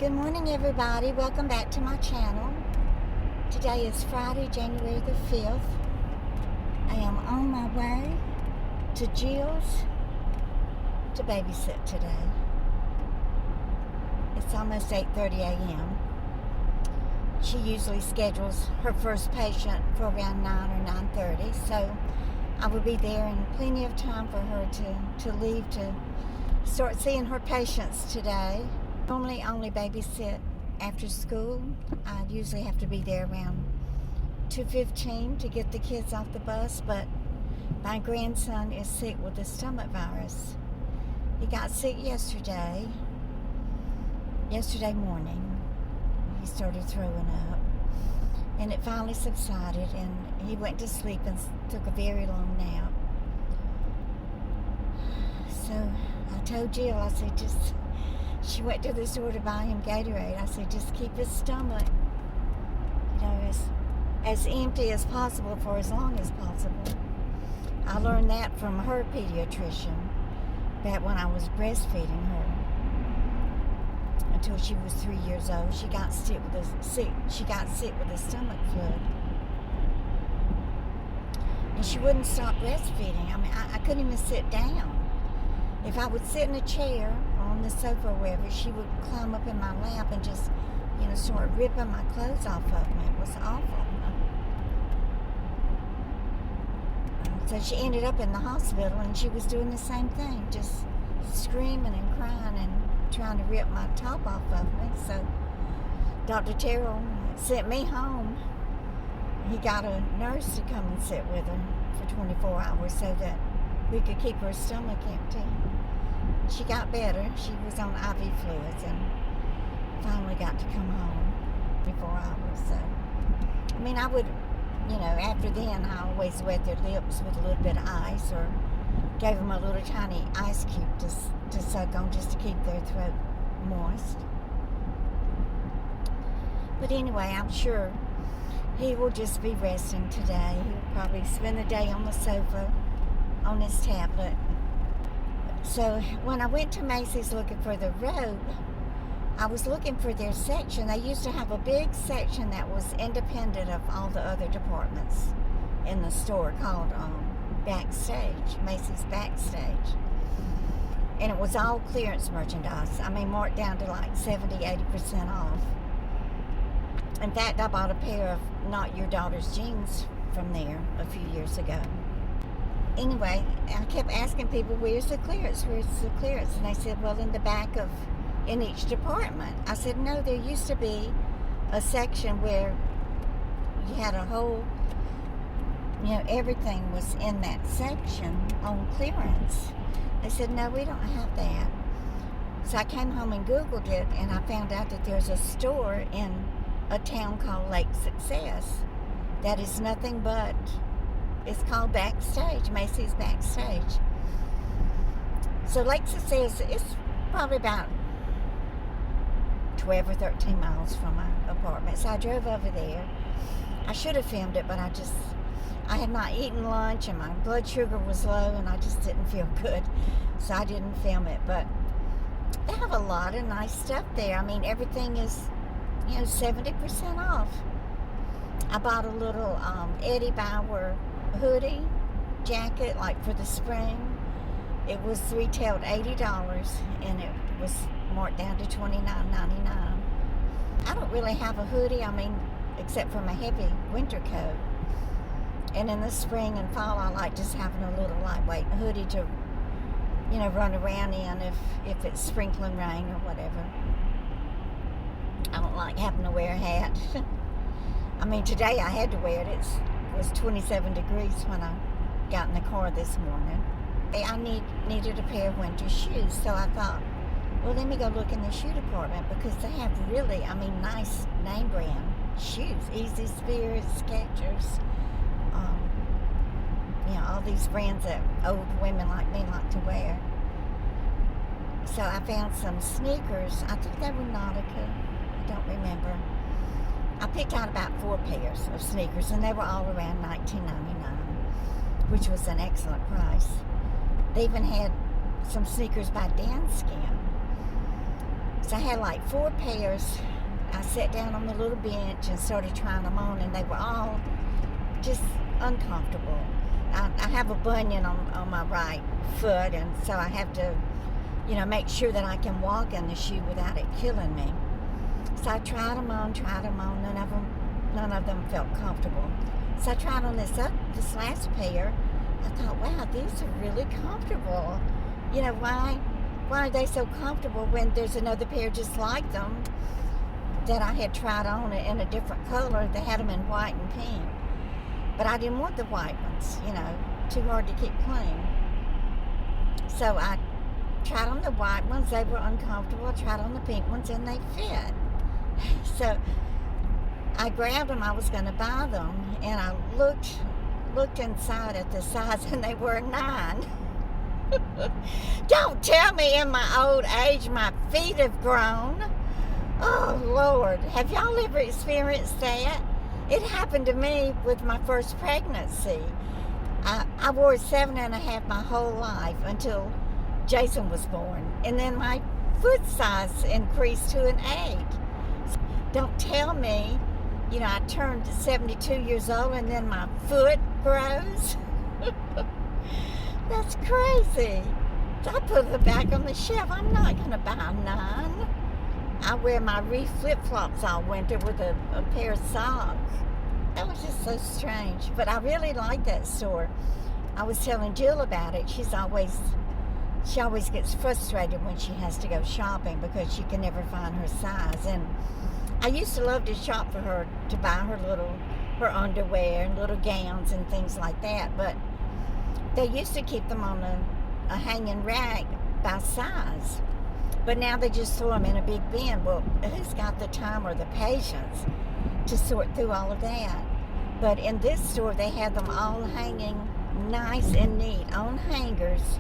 Good morning, everybody. Welcome back to my channel. Today is Friday, January the 5th. I am on my way to Jill's to babysit today. It's almost 8:30 a.m. She usually schedules her first patient for around 9 or 9:30, so I will be there in plenty of time for her to leave to start seeing her patients today. Normally only babysit after school. I usually have to be there around 2:15 to get the kids off the bus, but my grandson is sick with the stomach virus. He got sick yesterday morning. He started throwing up, and it finally subsided, and he went to sleep and took a very long nap. So I told Jill, I said, she went to the store to buy him Gatorade. I said, just keep his stomach, as empty as possible for as long as possible. I learned that from her pediatrician back when I was breastfeeding her until she was 3 years old. She got sick with a stomach flu, and she wouldn't stop breastfeeding. I mean, I couldn't even sit down. If I would sit in a chair or on the sofa or wherever, she would climb up in my lap and just, start ripping my clothes off of me. It was awful. So she ended up in the hospital, and she was doing the same thing, just screaming and crying and trying to rip my top off of me. So Dr. Terrell sent me home. He got a nurse to come and sit with her for 24 hours so that we could keep her stomach empty. She got better. She was on IV fluids and finally got to come home 24 hours. So, I would, after then, I always wet their lips with a little bit of ice or gave them a little tiny ice cube to suck on just to keep their throat moist. But anyway, I'm sure he will just be resting today. He'll probably spend the day on the sofa on his tablet. So when I went to Macys looking for the robe, I was looking for their section. They used to have a big section that was independent of all the other departments in the store called Backstage, Macys Backstage. And it was all clearance merchandise. Marked down to like 70-80% off. In fact, I bought a pair of Not Your Daughter's jeans from there a few years ago. Anyway, I kept asking people, where's the clearance? Where's the clearance? And they said, well, in each department. I said, no, there used to be a section where you had a whole, everything was in that section on clearance. They said, no, we don't have that. So I came home and Googled it, and I found out that there's a store in a town called Lake Success that is nothing but, it's called Backstage, Macys Backstage. So Lake Success is probably about 12 or 13 miles from my apartment. So I drove over there. I should have filmed it, but I had not eaten lunch, and my blood sugar was low, and I just didn't feel good. So I didn't film it. But they have a lot of nice stuff there. Everything is, 70% off. I bought a little Eddie Bauer hoodie jacket, like for the spring. It was retailed $80, and it was marked down to $29.99. I don't really have a hoodie, except for my heavy winter coat. And in the spring and fall, I like just having a little lightweight hoodie to, run around in if it's sprinkling rain or whatever. I don't like having to wear a hat. Today I had to wear it. It was 27 degrees when I got in the car this morning. I needed a pair of winter shoes, so I thought, well, let me go look in the shoe department, because they have really, nice name brand shoes. Easy Spirit, Skechers, all these brands that old women like me like to wear. So I found some sneakers. I think they were Nautica. I don't remember. I picked out about 4 pairs of sneakers, and they were all around $19.99, which was an excellent price. They even had some sneakers by Danskin. So I had like 4 pairs. I sat down on the little bench and started trying them on, and they were all just uncomfortable. I have a bunion on my right foot, and so I have to, make sure that I can walk in the shoe without it killing me. So I tried them on. None of them felt comfortable. So I tried on this last pair. I thought, wow, these are really comfortable. Why are they so comfortable when there's another pair just like them that I had tried on in a different color? They had them in white and pink. But I didn't want the white ones, too hard to keep clean. So I tried on the white ones. They were uncomfortable. I tried on the pink ones, and they fit. So I grabbed them. I was going to buy them, and I looked inside at the size, and they were a 9. Don't tell me in my old age my feet have grown. Oh, Lord. Have y'all ever experienced that? It happened to me with my first pregnancy. I wore a 7.5 my whole life until Jason was born. And then my foot size increased to an 8. Don't tell me, I turned 72 years old and then my foot grows. That's crazy. So I put it back on the shelf. I'm not going to buy a 9. I wear my Reef flip-flops all winter with a pair of socks. That was just so strange. But I really like that store. I was telling Jill about it. She always gets frustrated when she has to go shopping because she can never find her size. And I used to love to shop for her, to buy her underwear and little gowns and things like that. But they used to keep them on a hanging rack by size. But now they just throw them in a big bin. Well, who's got the time or the patience to sort through all of that? But in this store, they had them all hanging nice and neat on hangers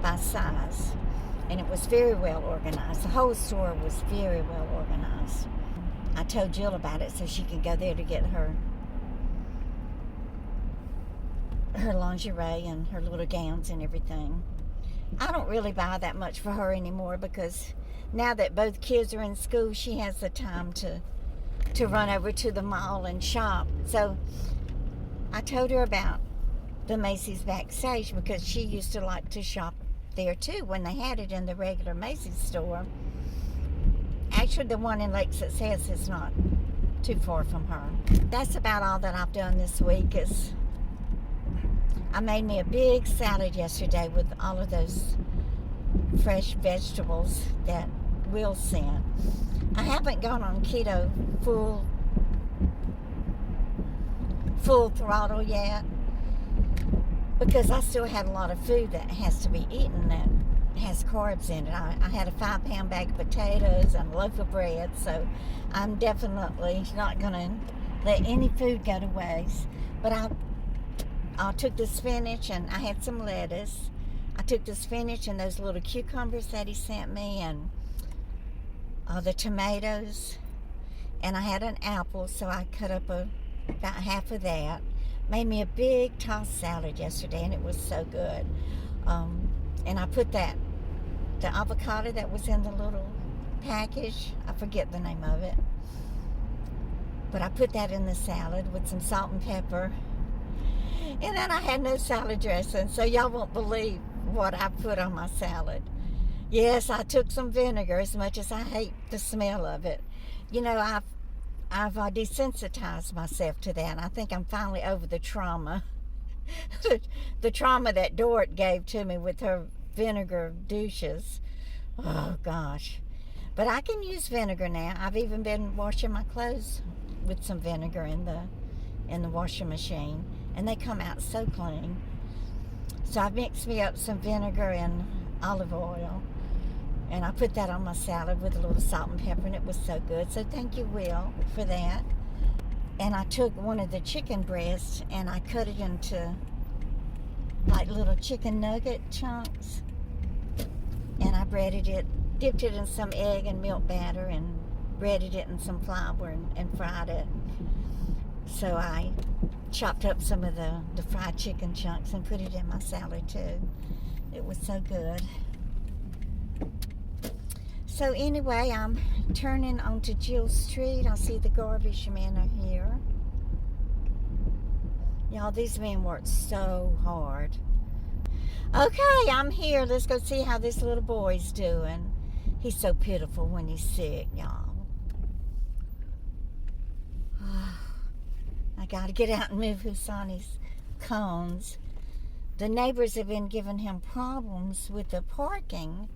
by size. And it was very well organized. The whole store was very well organized. I told Jill about it so she can go there to get her lingerie and her little gowns and everything. I don't really buy that much for her anymore because now that both kids are in school, she has the time to run over to the mall and shop. So I told her about the Macys Backstage because she used to like to shop there too when they had it in the regular Macys store. Actually, the one in Lake Success is not too far from her. That's about all that I've done this week. I made me a big salad yesterday with all of those fresh vegetables that Will sent. I haven't gone on keto full throttle yet because I still had a lot of food that has to be eaten that has carbs in it. I had a 5-pound bag of potatoes and a loaf of bread, so I'm definitely not going to let any food go to waste. But I took the spinach and I had some lettuce. I took the spinach and those little cucumbers that he sent me and the tomatoes. And I had an apple, so I cut up about half of that. Made me a big tossed salad yesterday, and it was so good. And I put the avocado that was in the little package, I forget the name of it, but I put that in the salad with some salt and pepper. And then I had no salad dressing, so y'all won't believe what I put on my salad. Yes, I took some vinegar, as much as I hate the smell of it. I've desensitized myself to that. I think I'm finally over the trauma. The trauma that Dort gave to me with her vinegar douches. Oh, gosh. But I can use vinegar now. I've even been washing my clothes with some vinegar in the washing machine. And they come out so clean. So I mixed me up some vinegar and olive oil. And I put that on my salad with a little salt and pepper, and it was so good. So thank you, Will, for that. And I took one of the chicken breasts and I cut it into like little chicken nugget chunks. And I breaded it, dipped it in some egg and milk batter and breaded it in some flour and fried it. So I chopped up some of the fried chicken chunks and put it in my salad too. It was so good. So anyway, I'm turning onto Jill Street. I see the garbage men are here. Y'all, these men work so hard. Okay, I'm here. Let's go see how this little boy's doing. He's so pitiful when he's sick, y'all. I gotta get out and move Husani's cones. The neighbors have been giving him problems with the parking.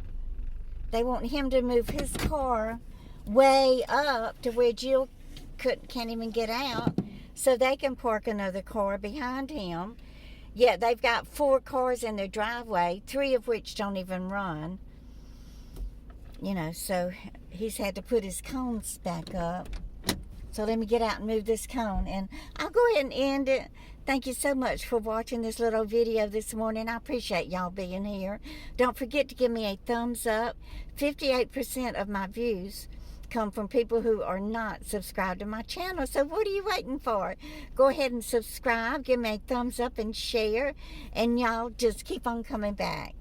They want him to move his car way up to where Jill can't even get out, so they can park another car behind him. Yet they've got 4 cars in their driveway, 3 of which don't even run. You know, so he's had to put his cones back up. So let me get out and move this cone, and I'll go ahead and end it. Thank you so much for watching this little video this morning. I appreciate y'all being here. Don't forget to give me a thumbs up. 58% of my views come from people who are not subscribed to my channel. So what are you waiting for? Go ahead and subscribe. Give me a thumbs up and share. And y'all just keep on coming back.